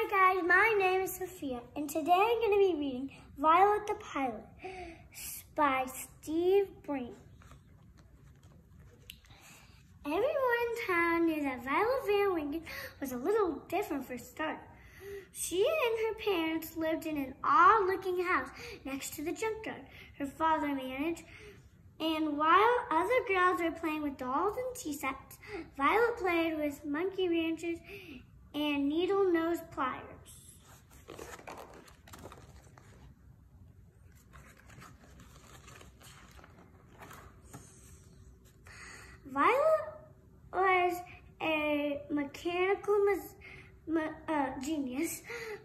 Hi guys, my name is Sophia, and today I'm going to be reading Violet the Pilot by Steve Breen. Everyone in town knew that Violet Van Wingen was a little different for a start. She and her parents lived in an odd-looking house next to the junkyard her father managed, and while other girls were playing with dolls and tea sets, Violet played with monkey wrenches and needle-nose pliers. Violet was a mechanical genius.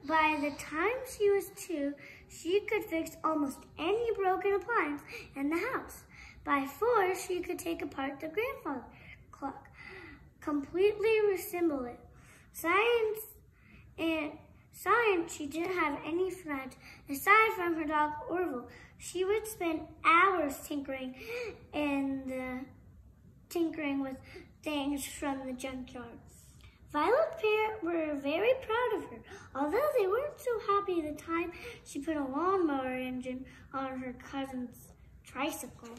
By the time she was 2, she could fix almost any broken appliance in the house. By 4, she could take apart the grandfather clock, completely reassemble it. Science, she didn't have any friends. Aside from her dog Orville, she would spend hours tinkering with things from the junkyard. Violet's parents were very proud of her, although they weren't so happy the time she put a lawnmower engine on her cousin's tricycle.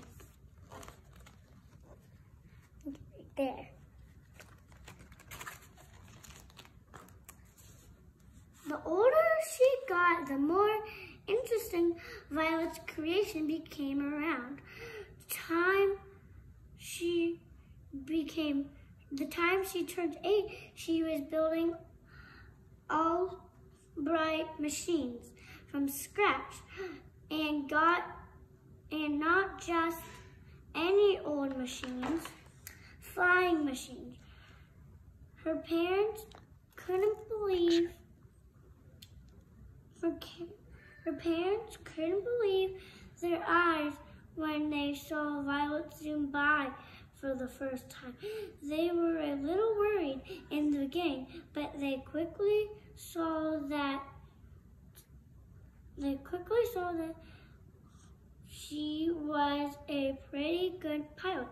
Right there. The older she got, the more interesting Violet's creation became around. The time she turned 8, she was building all bright machines from scratch and not just any old machines, flying machines. Her parents couldn't believe their eyes when they saw Violet zoom by for the first time. They were a little worried in the beginning, but they quickly saw that she was a pretty good pilot.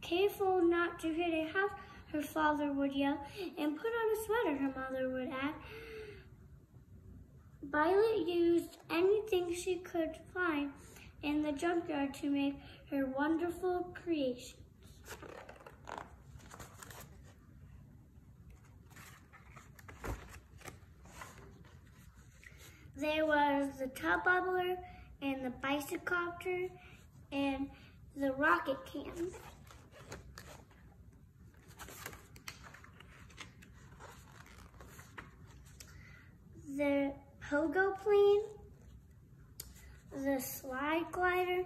Careful not to hit a house, her father would yell, and put on a sweater, her mother would add. Violet used anything she could find in the junkyard to make her wonderful creations. There was the tub bubbler and the bicycopter and the rocket can. The pogo plane, the slide glider,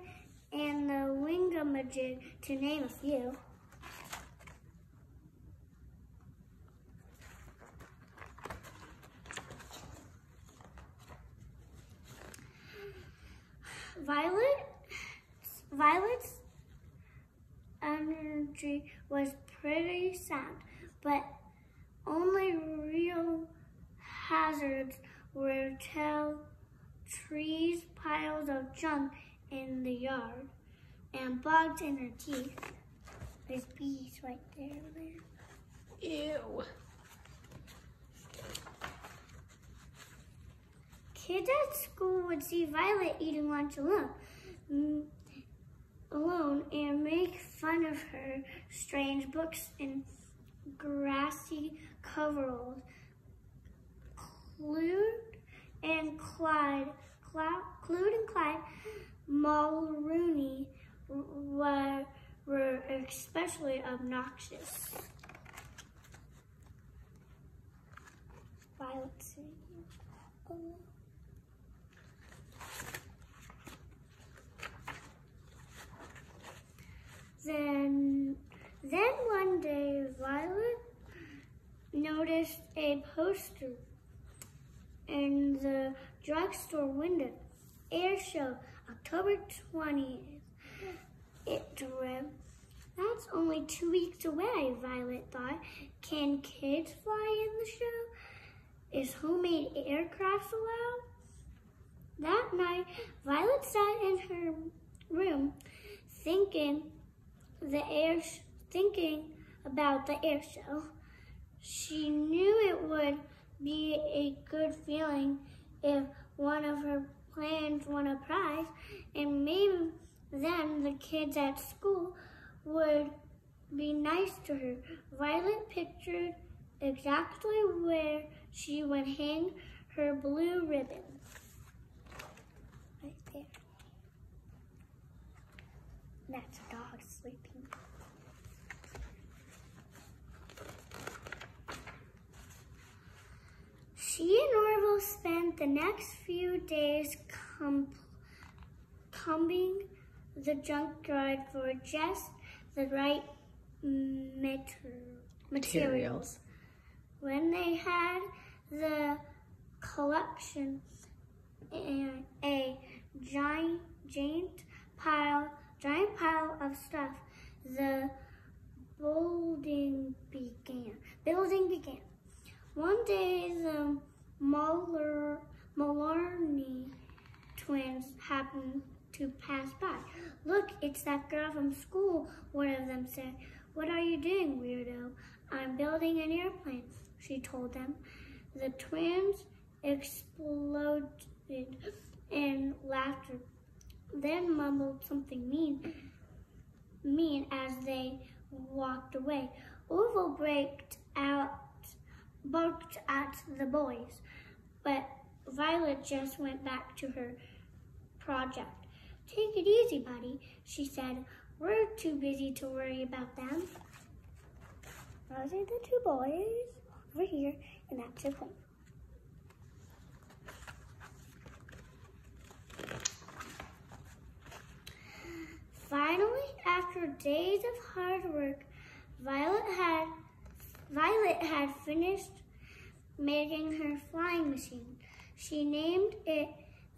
and the wingamajig, to name a few. Violet's energy was pretty sound, but only real hazards were tall trees, piles of junk in the yard, and bugs in her teeth. There's bees right there. Ew. Kids at school would see Violet eating lunch alone and make fun of her strange books and grassy coveralls. Clued and Clyde Mulrooney were especially obnoxious. Violet sitting alone. Then one day, Violet noticed a poster in the drugstore window. Air show, October 20th. It read, "That's only 2 weeks away," Violet thought. "Can kids fly in the show? Is homemade aircraft allowed?" That night, Violet sat in her room thinking about the air show. She knew it would be a good feeling if one of her plans won a prize, and maybe then the kids at school would be nice to her. Violet pictured exactly where she would hang her blue ribbon. Right there. That's a dog sleeping. She and Orville spent the next few days combing the junkyard for just the right materials. When they had the collection in a giant pile of stuff, the building began. One day, the Maloney twins happened to pass by. "Look, it's that girl from school," one of them said. "What are you doing, weirdo?" "I'm building an airplane," she told them. The twins exploded in laughter, then mumbled something mean as they walked away. Orville barked at the boys, but Violet just went back to her project. "Take it easy, buddy," she said. "We're too busy to worry about them." Those are the two boys over here, and that's your plane. Finally, after days of hard work, Violet had finished making her flying machine. She named it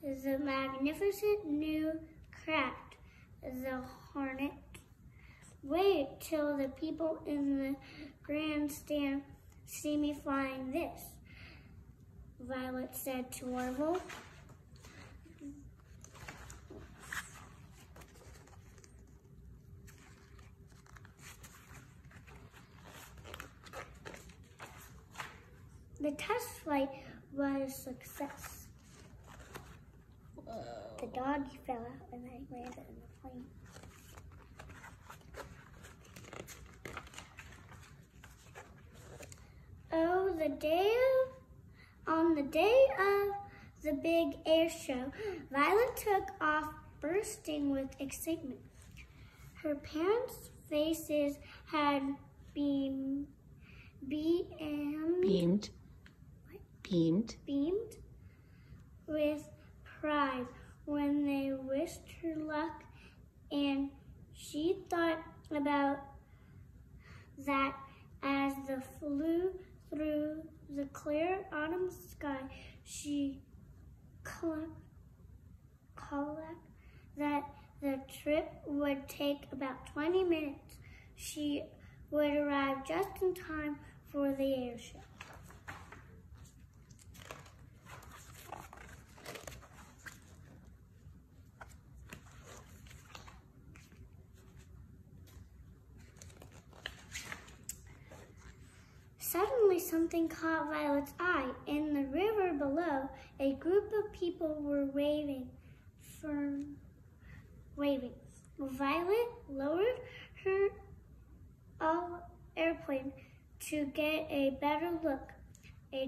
the magnificent new craft, the Hornet. "Wait till the people in the grandstand see me flying this," Violet said to Orville. The test flight was a success. Whoa. The doggy fell out and I landed in the plane. On the day of the big air show, Violet took off bursting with excitement. Her parents' faces had beamed with pride when they wished her luck, and she thought about that as they flew through the clear autumn sky. She clocked that the trip would take about 20 minutes. She would arrive just in time for the air show. Suddenly, something caught Violet's eye. In the river below, a group of people were waving. Violet lowered her airplane to get a better look. A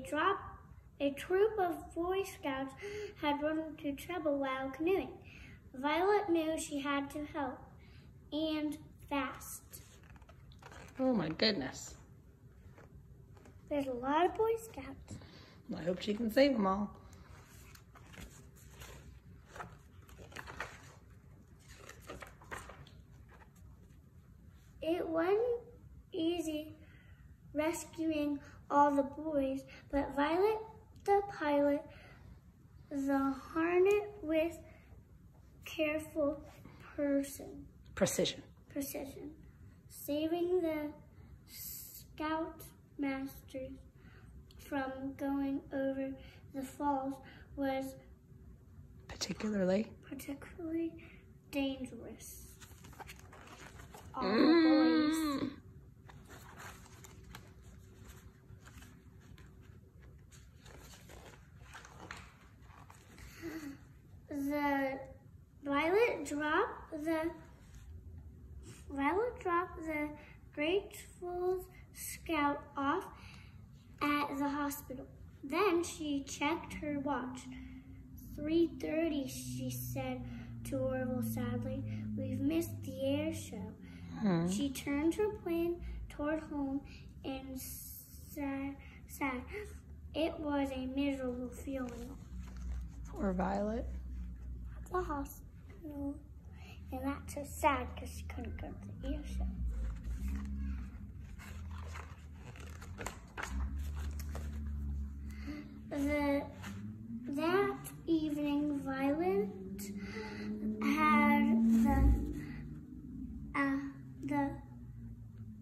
troop of Boy Scouts had run into trouble while canoeing. Violet knew she had to help, and fast. Oh my goodness. There's a lot of Boy Scouts. I hope she can save them all. It wasn't easy rescuing all the boys, but Violet, the pilot, the Hornet with careful precision, saving the Scoutmasters from going over the falls was particularly dangerous. All the boys. dropped the Grateful Scout off at the hospital. Then she checked her watch. 3:30, she said to Orville sadly. We've missed the air show. She turned her plane toward home and sighed. It was a miserable feeling. Poor Violet. At the hospital. And that's so sad because she couldn't go to the air show. That evening, Violet had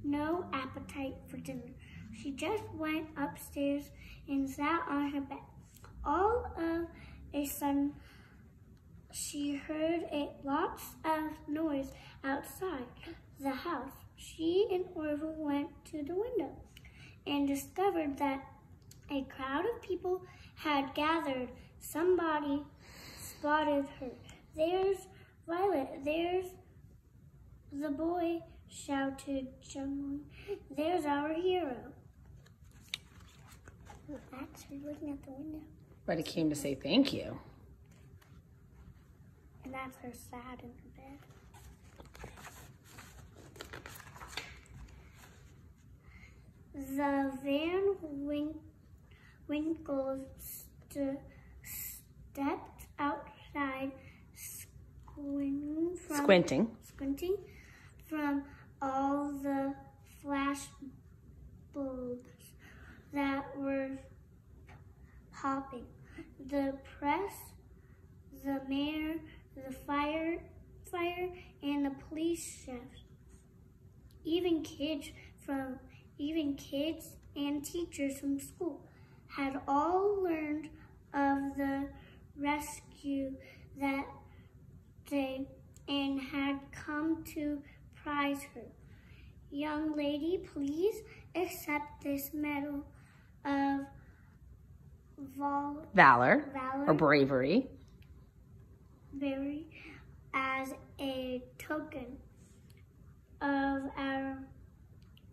no appetite for dinner. She just went upstairs and sat on her bed. All of a sudden, she heard lots of noise outside the house. She and Orville went to the window and discovered that a crowd of people had gathered. Somebody spotted her. There's Violet. There's the boy, shouted someone. There's our hero. That's her looking at the window. But it came to say thank you. And that's her sad in her bed. The Van Winkles stepped outside, squinting from all the flash bulbs that were popping. The press, the mayor, the fire, and the police chefs. Even kids and teachers from school had all learned of the rescue that day and had come to prize her. Young lady, please accept this medal of valor or bravery as a token of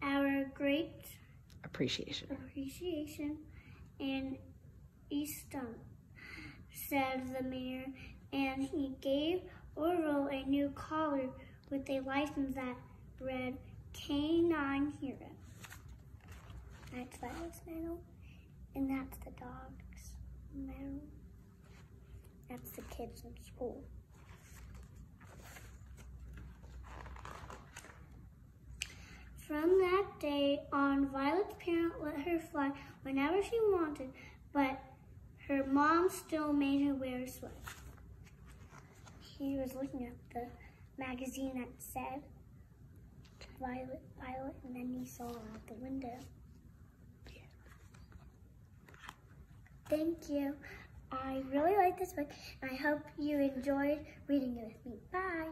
our great appreciation and esteem, said the mayor, and he gave Orville a new collar with a license that read K9 Hero. That's Violet's medal, and that's the dog's medal. That's the kids in school. From that day on, Violet's parents let her fly whenever she wanted, but her mom still made her wear a sweater. He was looking at the magazine that said Violet, and then he saw her out the window. Thank you. I really like this book, and I hope you enjoyed reading it with me. Bye.